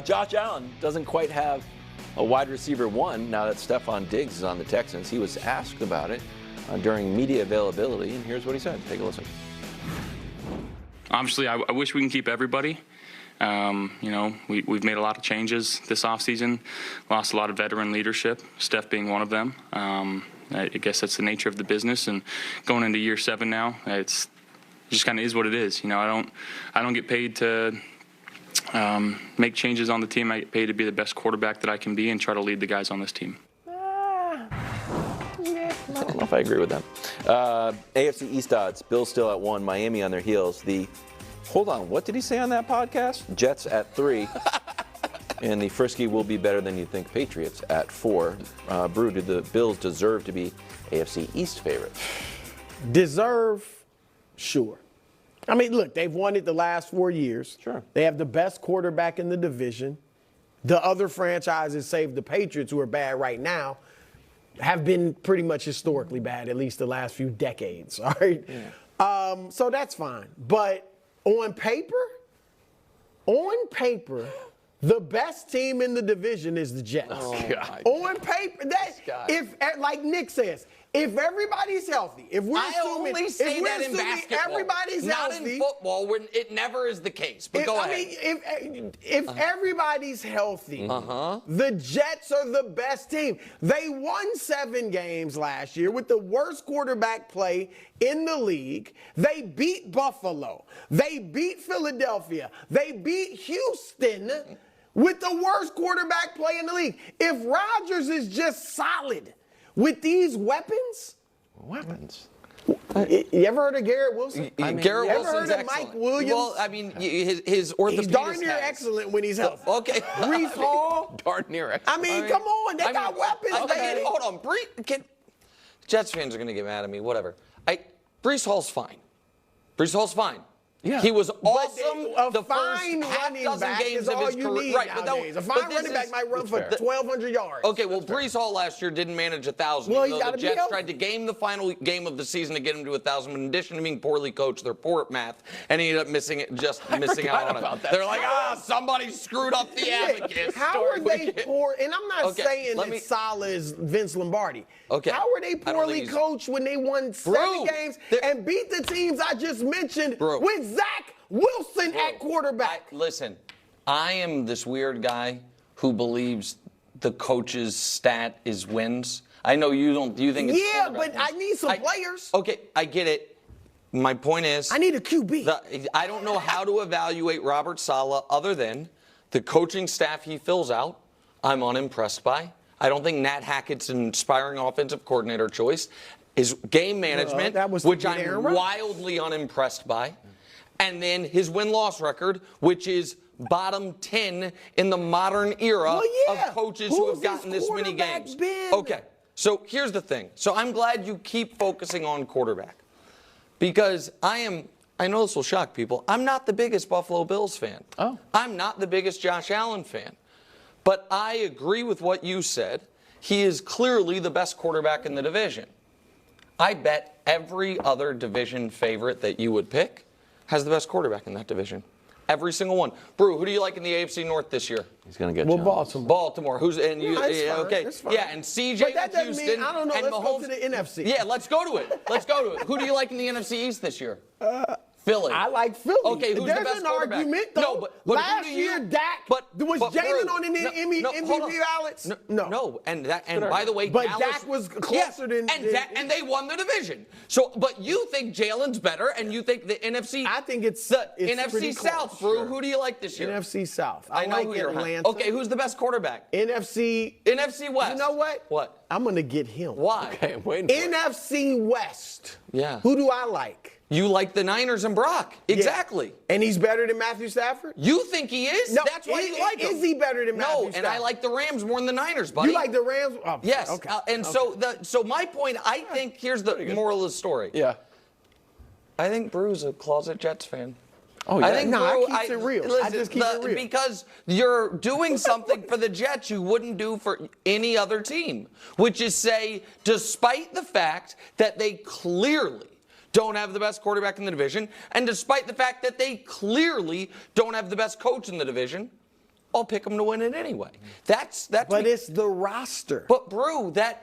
Josh Allen doesn't quite have a wide receiver one now that Stefon Diggs is on the Texans. He was asked about it during media availability, and here's what he said. Take a listen. Obviously, I wish we can keep everybody. We've made a lot of changes this offseason, lost a lot of veteran leadership, Steph being one of them. I guess that's the nature of the business, and going into year 7 now, it just kind of is what it is. I don't get paid to make changes on the team. I get paid to be the best quarterback that I can be and try to lead the guys on this team. I don't know if I agree with that. AFC East odds, Bills still at 1, Miami on their heels. Hold on, what did he say on that podcast? Jets at 3. And the frisky will be better than you think Patriots at 4. Brew, do the Bills deserve to be AFC East favorites? Deserve, sure. I mean, look, they've won it the last 4 years. Sure. They have the best quarterback in the division. The other franchises, save the Patriots, who are bad right now, have been pretty much historically bad, at least the last few decades. All right. Yeah. So that's fine. But on paper, the best team in the division is the Jets. Oh, God. On paper, like Nick says, if everybody's healthy, if we're assuming everybody's not healthy, in football, when it never is the case. But go ahead. I mean, if everybody's healthy, the Jets are the best team. They won 7 games last year with the worst quarterback play in the league. They beat Buffalo. They beat Philadelphia. They beat Houston with the worst quarterback play in the league. If Rodgers is just solid with these weapons? You ever heard of Garrett Wilson? Garrett Wilson's ever heard of Mike Williams? Well, I mean, his orthopedist. He's darn near excellent when he's healthy. Okay. Brees Hall. Darn near excellent. I mean, come on. They got weapons, baby. Hold on. Jets fans are going to get mad at me. Whatever. Brees Hall's fine. Brees Hall's fine. Yeah. He was awesome the first half dozen games of his career. Right, a fine running back might run for 1,200 yards. Okay, well, Brees Hall last year didn't manage 1,000. Well, the Jets tried to game the final game of the season to get him to 1,000. In addition to being poorly coached, they're poor at math, and he ended up missing out on it. They're like, somebody screwed up the abacus. How are they poor? And I'm not saying that Salah is Vince Lombardi. Okay. How are they poorly coached when they won 7 games and beat the teams I just mentioned with Zach Wilson at quarterback? Listen, I am this weird guy who believes the coach's stat is wins. I know you don't. Do you think it's but I need some players. Okay, I get it. My point is, I need a QB. I don't know how to evaluate Robert Saleh other than the coaching staff he fills out. I'm unimpressed by. I don't think Nat Hackett's an inspiring offensive coordinator choice. His game management, which I'm wildly unimpressed by. And then his win-loss record, which is bottom 10 in the modern era of coaches who have gotten this many games. Okay, so here's the thing. So I'm glad you keep focusing on quarterback. Because I know this will shock people, I'm not the biggest Buffalo Bills fan. I'm not the biggest Josh Allen fan. But I agree with what you said. He is clearly the best quarterback in the division. I bet every other division favorite that you would pick has the best quarterback in that division. Every single one. Brew, who do you like in the AFC North this year? He's going to get Baltimore. Who's and you? Okay, yeah, and CJ but that with Houston. Mean, I don't know. And Let's Mahomes. go to the NFC. Yeah, let's go to it. Who do you like in the NFC East this year? Philly. I like Philly. Okay, who's the best quarterback? There's an argument, though. No, but last year, Dak was Jalen on an MVP ballots? No, and by the way, but Dallas, Dak was closer than and they won the division. So, but you think Jalen's better, and you think the NFC? I think it's the NFC South, Brew. Who do you like this year? NFC South. I know like who you're Atlanta. Okay, who's the best quarterback? NFC West. You know what? What? I'm gonna get him. Why? Okay, I'm waiting for NFC West. Yeah. Who do I like? You like the Niners and Brock. Exactly. Yeah. And he's better than Matthew Stafford? You think he is? No, that's why you like him. Is he better than Matthew Stafford? No, and I like the Rams more than the Niners, buddy. You like the Rams? Oh, yes. Okay. So my point, I think, here's the moral of the story. Yeah. I think Brew's a closet Jets fan. Oh, yeah. I think I keep it real. Listen, I just keep it real. Because you're doing something for the Jets you wouldn't do for any other team, which is say, despite the fact that they clearly don't have the best quarterback in the division, and despite the fact that they clearly don't have the best coach in the division, I'll pick them to win it anyway. That's. But it's the roster. But Brew, that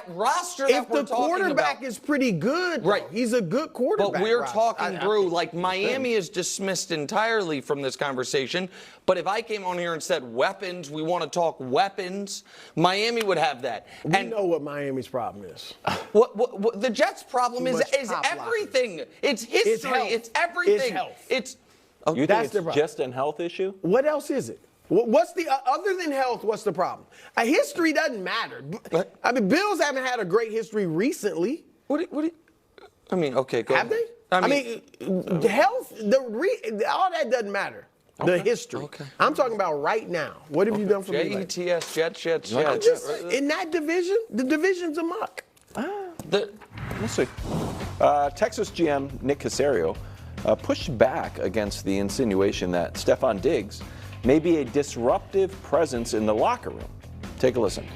roster that if we're the talking quarterback about, is pretty good, right? He's a good quarterback. But we're roster. talking, Brew, like Miami is dismissed entirely from this conversation. But if I came on here and said weapons, we want to talk weapons, Miami would have that. We know what Miami's problem is. What the Jets' problem is everything. Lockers. It's history. It's everything. It's health. You That's think it's just a health issue? What else is it? What's the other than health? What's the problem? History doesn't matter. I mean, Bills haven't had a great history recently. I mean, okay, go have ahead. they? I mean, health. All that doesn't matter. Okay. The history. Okay. I'm talking about right now. What have you done for me? Jets, Jets. In that division, the division's a muck. We'll see. Texas GM Nick Caserio pushed back against the insinuation that Stefon Diggs may be a disruptive presence in the locker room. Take a listen.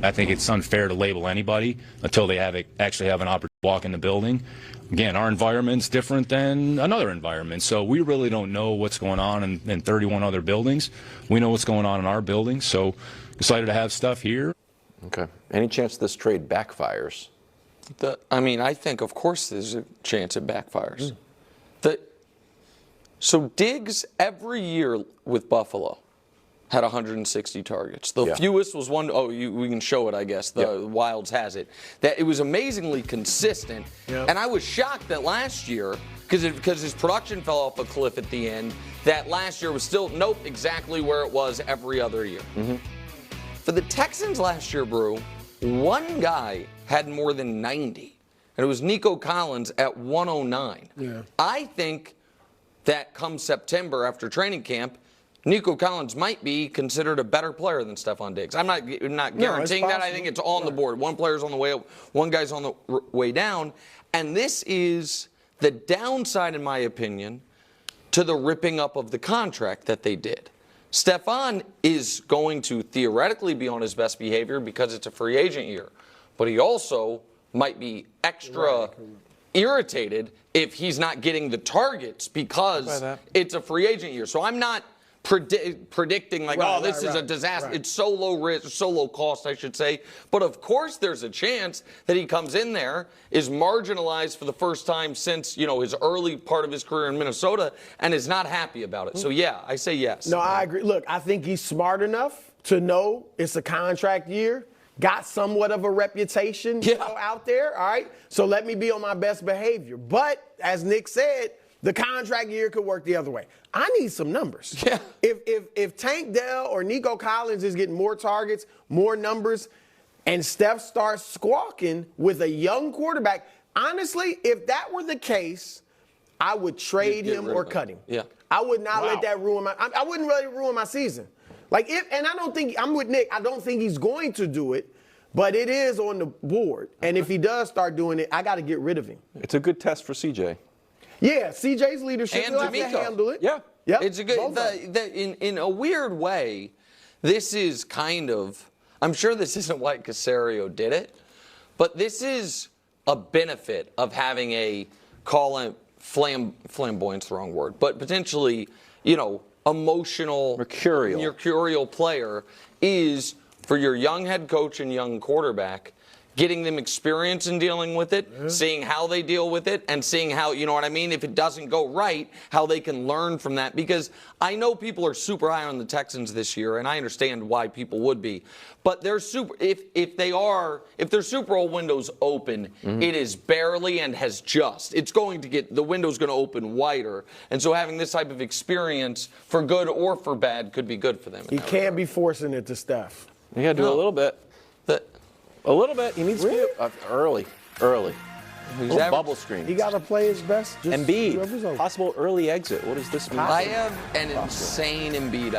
I think it's unfair to label anybody until they actually have an opportunity to walk in the building. Again, our environment's different than another environment, so we really don't know what's going on in 31 other buildings. We know what's going on in our building, so excited to have stuff here. Okay. Any chance this trade backfires? I think, of course, there's a chance it backfires. So Diggs, every year with Buffalo, had 160 targets. The fewest was one. We can show it, I guess. The Wilds has it. That it was amazingly consistent. Yep. And I was shocked that last year, because his production fell off a cliff at the end, that last year was still, exactly where it was every other year. Mm-hmm. For the Texans last year, Brew, one guy had more than 90, and it was Nico Collins at 109. Yeah. I think that come September after training camp, Nico Collins might be considered a better player than Stefon Diggs. I'm not guaranteeing that. I think it's on the board. One player's on the way up, one guy's on the way down. And this is the downside, in my opinion, to the ripping up of the contract that they did. Stefon is going to theoretically be on his best behavior because it's a free agent year. But he also might be extra irritated if he's not getting the targets because it's a free agent year. So I'm not predicting this is a disaster. It's so low risk, so low cost, I should say. But of course there's a chance that he comes in there, is marginalized for the first time since, his early part of his career in Minnesota, and is not happy about it. So yeah, I say yes. No, I agree. Look, I think he's smart enough to know it's a contract year. Got somewhat of a reputation out there, all right? So let me be on my best behavior. But as Nick said, the contract year could work the other way. I need some numbers. Yeah. If Tank Dell or Nico Collins is getting more targets, more numbers, and Steph starts squawking with a young quarterback, honestly, if that were the case, I would trade him or cut him. Yeah. I would not let that ruin I wouldn't really ruin my season. And I don't think, I'm with Nick, I don't think he's going to do it, but it is on the board. And if he does start doing it, I got to get rid of him. It's a good test for CJ. Yeah, CJ's leadership, and he'll have to handle it. Yeah. Yep. It's a good, in a weird way, this is kind of, I'm sure this isn't why Caserio did it, but this is a benefit of having a, call it flamboyant's the wrong word, but potentially, emotional, mercurial player is for your young head coach and young quarterback, getting them experience in dealing with it, seeing how they deal with it, and seeing how, if it doesn't go right, how they can learn from that. Because I know people are super high on the Texans this year, and I understand why people would be. But they're if their Super Bowl window's open, it is barely and has just. It's going to the window's going to open wider. And so having this type of experience, for good or for bad, could be good for them. He can't be forcing it to Steph. You got to do a little bit. A little bit. He needs to be early. Bubble screen. He got to play his best. Embiid. Possible early exit. What does this mean? I have an insane Embiid